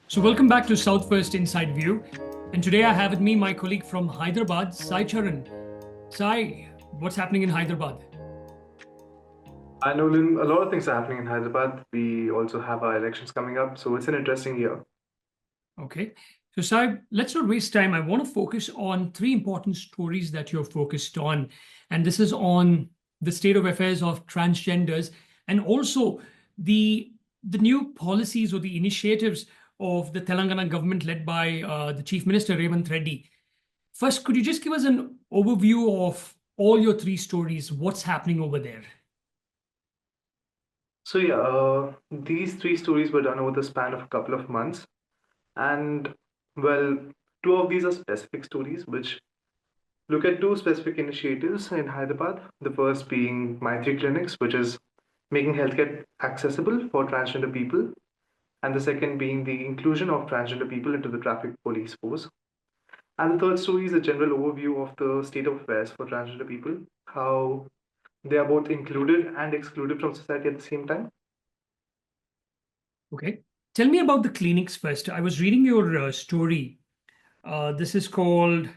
So welcome back to South First Inside View. And today I have with me my colleague from Hyderabad, Sai Charan. Sai, what's happening in Hyderabad? I know, Lynn, a lot of things are happening in Hyderabad. We also have our elections coming up, so it's an interesting year. Okay. So Sai, let's not waste time. I want to focus on three important stories that you're focused on. And this is on the state of affairs of transgenders and also the the new policies or the initiatives of the Telangana government led by the Chief Minister Revant Reddy. First, could you just give us an overview of all your three stories? What's happening over there? So yeah, these three stories were done over the span of a couple of months, and well, two of these are specific stories which look at two specific initiatives in Hyderabad. The first being Maithri Clinics, which is making healthcare accessible for transgender people, and the second being the inclusion of transgender people into the traffic police force. And the third story is a general overview of the state of affairs for transgender people, how they are both included and excluded from society at the same time. Okay. Tell me about the clinics first. I was reading your story. This is called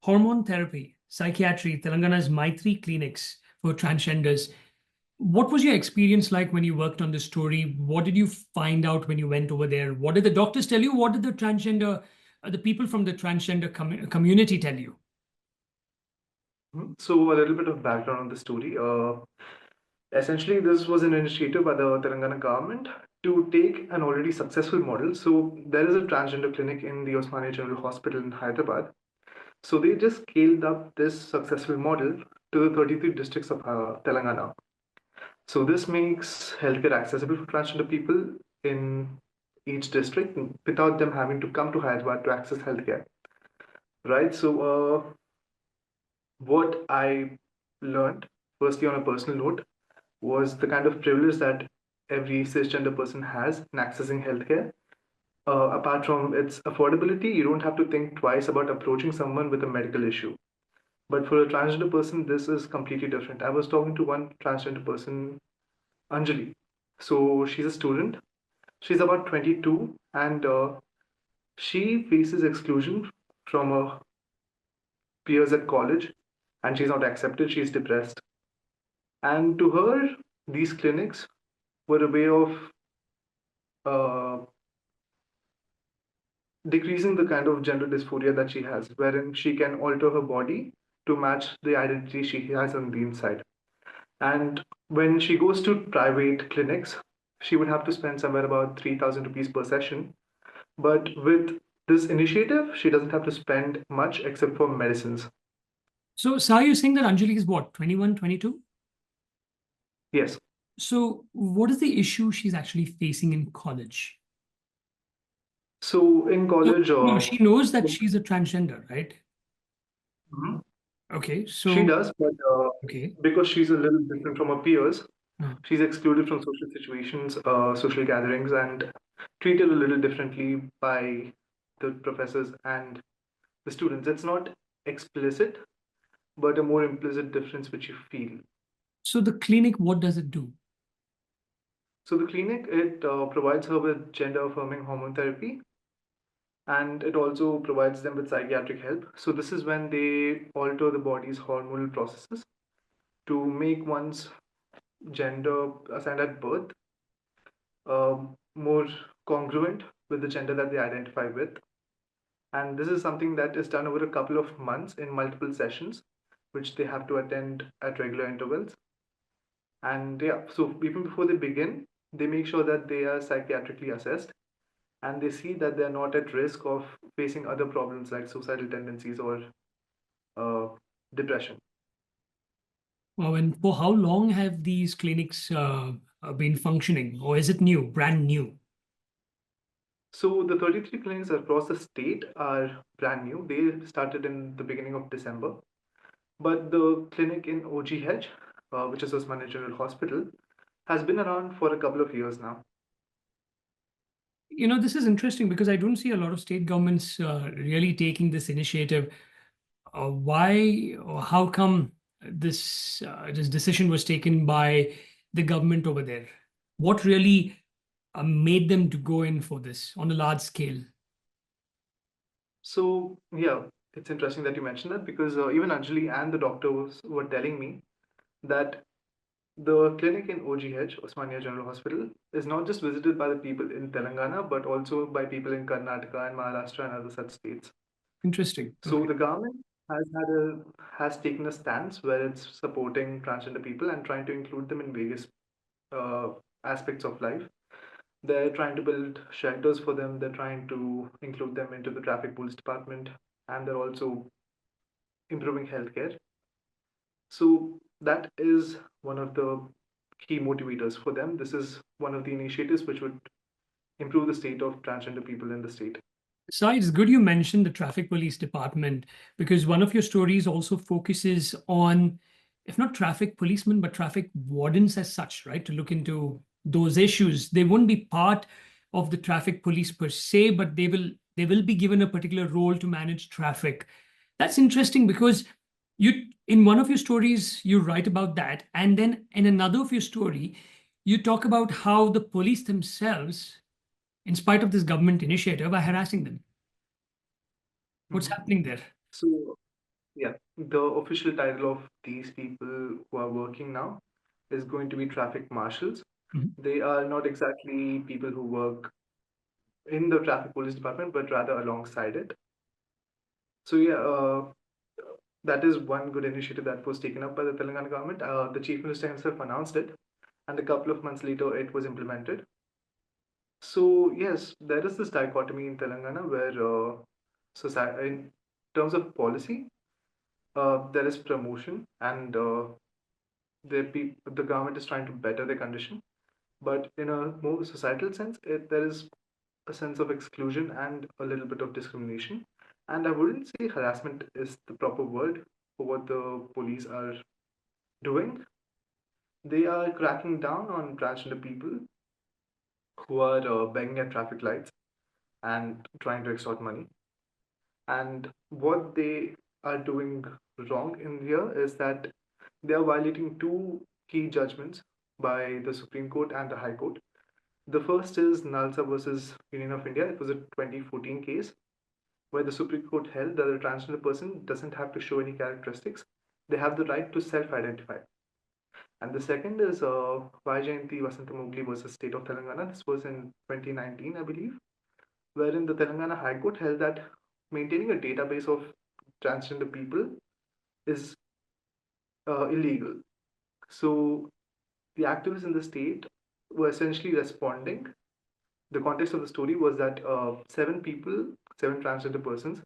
Hormone Therapy, Psychiatry, Telangana's Maithri Clinics for Transgenders. What was your experience like when you worked on this story? What did you find out when you went over there? What did the doctors tell you? What did the people from the transgender community tell you? So, a little bit of background on the story. Essentially, this was an initiative by the Telangana government to take an already successful model. So, there is a transgender clinic in the Osmania General Hospital in Hyderabad. So, they just scaled up this successful model to the 33 districts of Telangana. So, this makes healthcare accessible for transgender people in each district without them having to come to Hyderabad to access healthcare. Right. So, what I learned, firstly on a personal note, was the kind of privilege that every cisgender person has in accessing healthcare. Apart from its affordability, you don't have to think twice about approaching someone with a medical issue. But for a transgender person, this is completely different. I was talking to one transgender person, Anjali. So she's a student. She's about 22, and she faces exclusion from her peers at college, and she's not accepted. She's depressed. And to her, these clinics were a way of uh, decreasing the kind of gender dysphoria that she has, wherein she can alter her body to match the identity she has on the inside. And when she goes to private clinics, she would have to spend somewhere about 3,000 rupees per session. But with this initiative, she doesn't have to spend much except for medicines. So, Sai, you're saying that Anjali is what, 21, 22? Yes. So, what is the issue she's actually facing in college? So in So, college, no, she knows that she's a transgender, right? Mhm. Okay, She so, does, but okay. because she's a little different from her peers, Uh, she's excluded from social situations, social gatherings, and treated a little differently by the professors and the students. It's not explicit, but a more implicit difference which you feel. so, the clinic, what does it do? So the clinic, it provides her with gender affirming hormone therapy, and it also provides them with psychiatric help. So this is when they alter the body's hormonal processes to make one's gender assigned at birth more congruent with the gender that they identify with. And this is something that is done over a couple of months in multiple sessions, which they have to attend at regular intervals. And yeah, so even before they begin, they make sure that they are psychiatrically assessed and they see that they're not at risk of facing other problems like suicidal tendencies or uh, depression. And for how long have these clinics been functioning, or is it new, brand new? So the 33 clinics across the state are brand new. They started in the beginning of December. But the clinic in OGH, which is Osmania General Hospital, has been around for a couple of years now. This is interesting because I don't see a lot of state governments really taking this initiative. Why or how come this decision was taken by the government over there? What really made them to go in for this on a large scale? So yeah, it's interesting that you mentioned that because even Anjali and the doctors were telling me that the clinic in OGH, Osmania General Hospital, is not just visited by the people in Telangana, but also by people in Karnataka and Maharashtra and other such states. Interesting. So Okay. the government has taken a stance where it's supporting transgender people and trying to include them in various uh, aspects of life. They're trying to build shelters for them. They're trying to include them into the traffic police department, and they're also improving healthcare. So that is one of the key motivators for them. This is one of the initiatives which would improve the state of transgender people in the state. So it's good you mentioned the traffic police department because one of your stories also focuses on, if not traffic policemen, but traffic wardens as such, right? To look into those issues. They won't be part of the traffic police per se, but they will be given a particular role to manage traffic. That's interesting because you in one of your stories you write about that, and then in another of your story, you talk about how the police themselves, in spite of this government initiative, are harassing them. What's Mhm. happening there? So, yeah, the official title of these people who are working now is going to be traffic marshals. Mhm. They are not exactly people who work in the traffic police department, but rather alongside it. So, yeah, that is one good initiative that was taken up by the Telangana government. The chief minister himself announced it, and a couple of months later, it was implemented. So yes, there is this dichotomy in Telangana where society, in terms of policy, there is promotion and the government is trying to better their condition. But in a more societal sense, there is a sense of exclusion and a little bit of discrimination. And I wouldn't say harassment is the proper word for what the police are doing. They are cracking down on transgender people who are begging at traffic lights and trying to extort money. And what they are doing wrong in here is that they are violating two key judgments by the Supreme Court and the High Court. The first is Nalsa versus Union of India. It was a 2014 case where the Supreme Court held that a transgender person doesn't have to show any characteristics. They have the right to self-identify. And the second is Vaijayanti Vasantamogli versus State of Telangana. This was in 2019, I believe, wherein the Telangana High Court held that maintaining a database of transgender people is illegal. So the activists in the state were essentially responding. The context of the story was that seven people, seven transgender persons,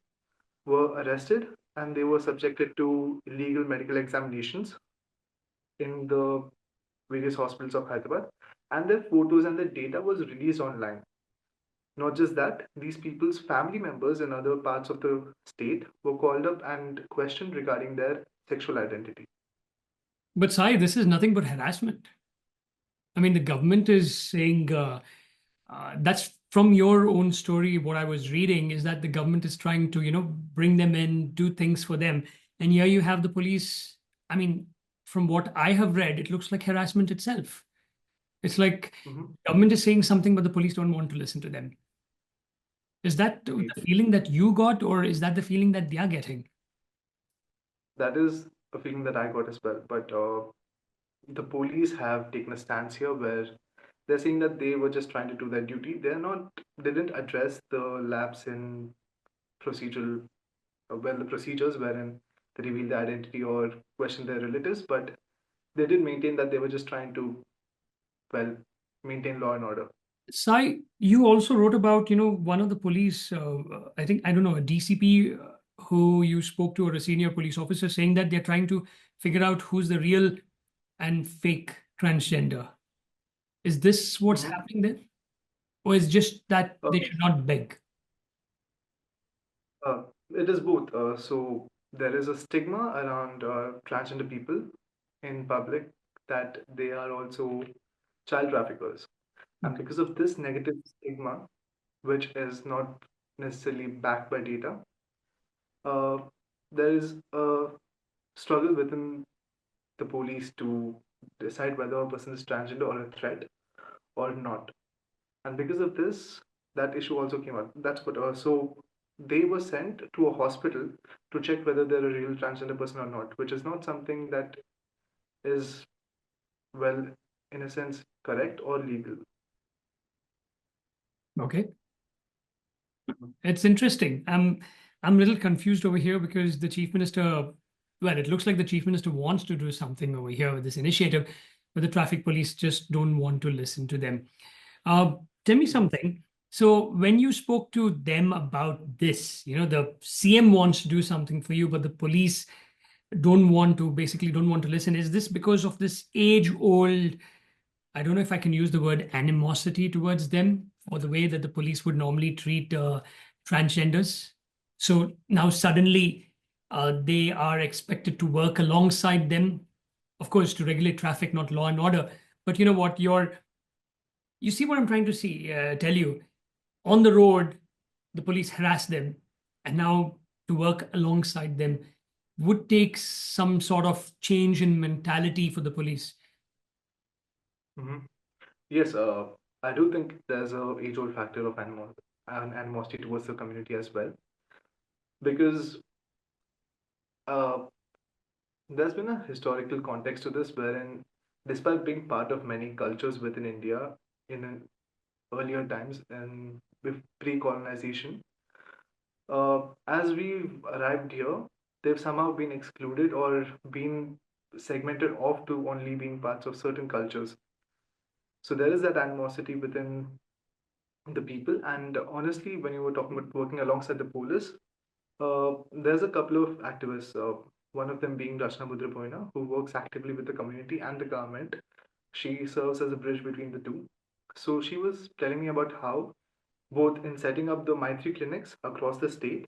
were arrested and they were subjected to illegal medical examinations in the various hospitals of Hyderabad, and their photos and their data was released online. Not just that, these people's family members in other parts of the state were called up and questioned regarding their sexual identity. But Sai, this is nothing but harassment. I mean, the government is saying that's from your own story. What I was reading is that the government is trying to, bring them in, do things for them. And here you have the police. I mean, from what I have read, it looks like harassment itself. It's like Mhm. government is saying something, but the police don't want to listen to them. Is that the Indeed. feeling that you got, or is that the feeling that they are getting? That is a feeling that I got as well. But the police have taken a stance here where they're saying that they were just trying to do their duty. They didn't address the lapse in procedural, the procedures wherein they reveal the identity or question their relatives, but they did maintain that they were just trying to, well, maintain law and order. Sai, you also wrote about, one of the police, I think, I don't know, a DCP who you spoke to, or a senior police officer, saying that they're trying to figure out who's the real and fake transgender. Is this what's Mhm. happening there? Or is just that they Uh, should not beg? it is both. So there is a stigma around transgender people in public that they are also child traffickers. And Okay. because of this negative stigma, which is not necessarily backed by data, uh, there is a struggle within the police to decide whether a person is transgender or a threat or not. And because of this, that issue also came up. That's what. So they were sent to a hospital to check whether they're a real transgender person or not, which is not something that is, well, in a sense, correct or legal. Okay. It's interesting. I'm a little confused over here because the chief minister, well, it looks like the chief minister wants to do something over here with this initiative, but the traffic police just don't want to listen to them. Tell me something. So when you spoke to them about this, the CM wants to do something for you, but the police basically don't want to listen. Is this because of this age-old, I don't know if I can use the word animosity towards them, or the way that the police would normally treat transgenders? So now suddenly they are expected to work alongside them, of course, to regulate traffic, not law and order. But you know what? You see what I'm trying to tell you. On the road, the police harass them, and now to work alongside them would take some sort of change in mentality for the police. Hmm. Yes, I do think there's a age-old factor of animosity towards the community as well, because uh, there's been a historical context to this, wherein, despite being part of many cultures within India in earlier times and with pre-colonization, as we've arrived here, they've somehow been excluded or been segmented off to only being parts of certain cultures. So there is that animosity within the people. And honestly, when you were talking about working alongside the police, there's a couple of activists, one of them being Rachna Budrapoina, who works actively with the community and the government. She serves as a bridge between the two. So she was telling me about how, both in setting up the Maithri Clinics across the state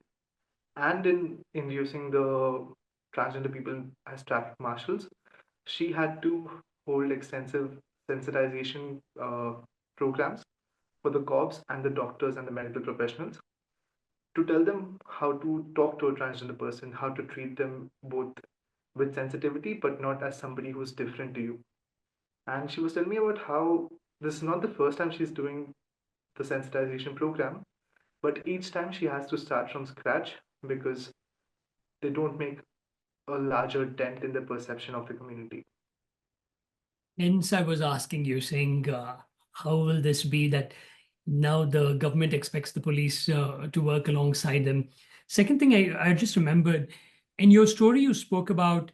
and in inducing the transgender people as traffic marshals, she had to hold extensive sensitization programs for the cops and the doctors and the medical professionals to tell them how to talk to a transgender person, how to treat them both with sensitivity, but not as somebody who's different to you. And she was telling me about how this is not the first time she's doing the sensitization program, but each time she has to start from scratch because they don't make a larger dent in the perception of the community. Hence, I was asking you, saying, how will this be that now the government expects the police to work alongside them? Second thing, I just remembered in your story, you spoke about.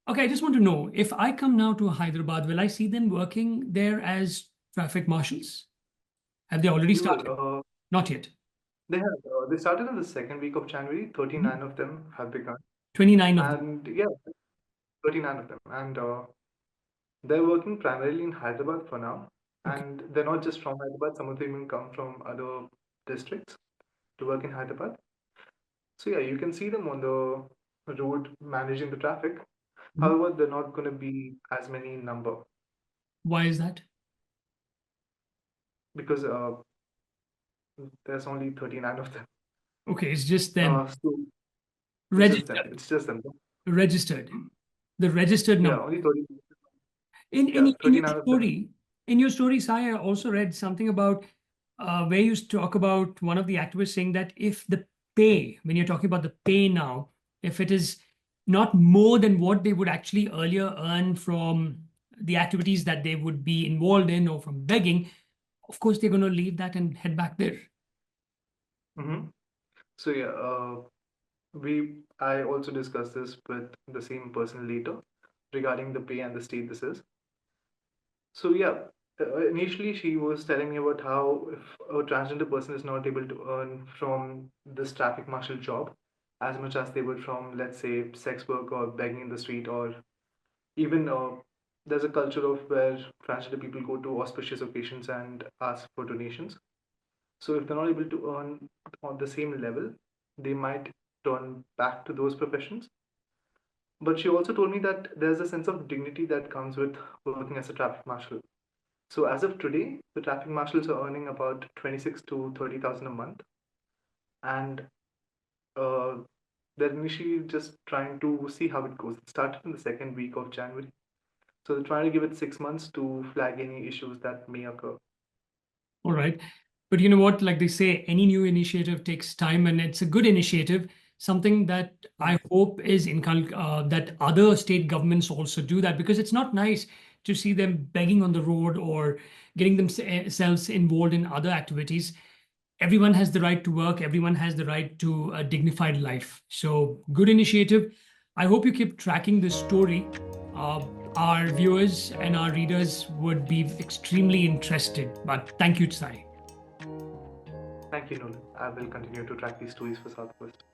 Okay, I just want to know if I come now to Hyderabad, will I see them working there as traffic marshals? Have they already You started? will. Not yet. They started in the second week of January. Mhm. 39 of them have begun, 29 of them. and yeah, 39 of them, and they're working primarily in Hyderabad for now. Okay. And they're not just from Hyderabad. Some of them even come from other districts to work in Hyderabad. So yeah, you can see them on the road managing the traffic. Mhm. However, they're not going to be as many in number Why is that? because there's only 39 of them. Okay, it's just them. So it's just them. Registered. It's just them. Registered. The registered Yeah, number. only 30. In Yeah, in in your 39 of them. story, in your story, Sai, I also read something about where you talk about one of the activists saying that if the pay, when you're talking about the pay now, if it is not more than what they would actually earlier earn from the activities that they would be involved in or from begging, of course they're going to leave that and head back there. Hmm. So yeah, I also discussed this with the same person later regarding the pay and the state this is. So yeah, initially she was telling me about how if a transgender person is not able to earn from this traffic marshal job as much as they would from, let's say, sex work or begging in the street, or even there's a culture of where transgender people go to auspicious occasions and ask for donations. So if they're not able to earn on the same level, they might turn back to those professions. But she also told me that there's a sense of dignity that comes with working as a traffic marshal. So as of today, the traffic marshals are earning about 26 to 30,000 a month, and uh, they're initially just trying to see how it goes. It started in the second week of January, so they're trying to give it 6 months to flag any issues that may occur. All right. But you know what? Like they say, any new initiative takes time, and it's a good initiative. Something that I hope is that other state governments also do that, because it's not nice to see them begging on the road or getting themselves involved in other activities. Everyone has the right to work. Everyone has the right to a dignified life. So good initiative. I hope you keep tracking this story. Uh, our viewers and our readers would be extremely interested. But thank you, Sai. Thank you, Nolan. I will continue to track these stories for Southwest.